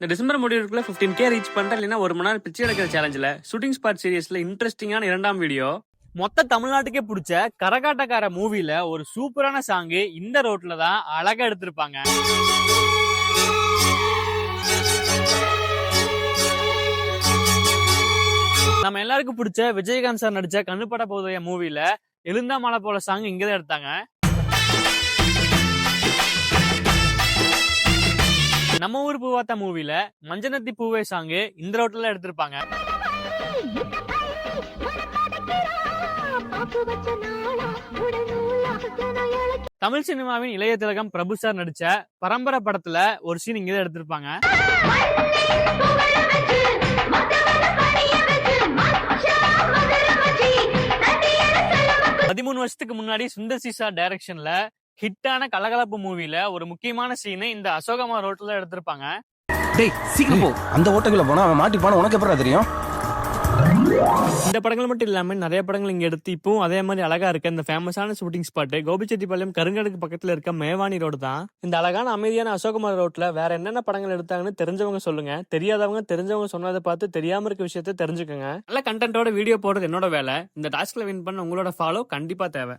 இந்த December முடிவுக்குள்ள 15K reach பண்ணிட்டா இல்லைன்னா 1 மணி நேரம் பிச்சை எடுக்கிற சேலஞ்சில் ஷூட்டிங் ஸ்பாட் சீரியஸ்ல இன்ட்ரெஸ்டிங்கான 2ஆம் வீடியோ. மொத்த தமிழ்நாட்டுக்கே பிடிச்ச கரகாட்டக்கார மூவில ஒரு சூப்பரான சாங் இந்த ரோட்ல தான் அழகா எடுத்திருப்பாங்க. நம்ம எல்லாருக்கும் பிடிச்ச விஜயகாந்த் சார் நடிச்ச கண்ணுப்பட போதைய மூவில எழுந்தா மலை போல சாங் இங்கதான் எடுத்தாங்க. நம்ம ஊர் பூவாத்தா மூவில மஞ்சனத்தி பூவே சாங் இந்த ரோட்ல எடுத்திருப்பாங்க. தமிழ் சினிமாவின் இளைய திலகம் பிரபு சார் நடிச்ச பரம்பரை படத்துல ஒரு சீன் இங்கதான் எடுத்திருப்பாங்க. 13 வருஷத்துக்கு முன்னாடி சுந்தர் சி சார் டைரக்ஷன்ல ஹிட்டான கலகலப்பு மூவில ஒரு முக்கியமான சீன் இந்த அசோகமா ரோட்ல எடுத்திருப்பாங்க. டேய் சீக்கிரம் போ. அந்த ஓட்டக்குள்ள போனா அவன் மாட்டிப்பான உனக்கு எப்பறா தெரியும்? இந்த படங்கள் மட்டும் இல்லாம நிறைய படங்கள் இங்க எடுத்து இப்போ அதே மாதிரி அழகா இருக்க இந்த ஃபேமஸான ஷூட்டிங் ஸ்பாட் கோபிச்செட்டிப்பாளையம் கருங்கலுக்கு பக்கத்துல இருக்க மேவானி ரோடு தான். இந்த அழகான அமைதியான அசோகமர் ரோட்ல வேற என்னென்ன படங்கள் எடுத்தாங்கன்னு தெரிஞ்சவங்க சொல்லுங்க. தெரியாதவங்க தெரிஞ்சவங்க சொன்னதை பார்த்து தெரியாம இருக்க விஷயத்த தெரிஞ்சுக்கோங்க. நல்ல கண்டென்ட்டோட வீடியோ போடுறது என்னோட வேலை. இந்த டாஸ்க்ல வின் பண்ண உங்களோட ஃபாலோ கண்டிப்பா தேவை.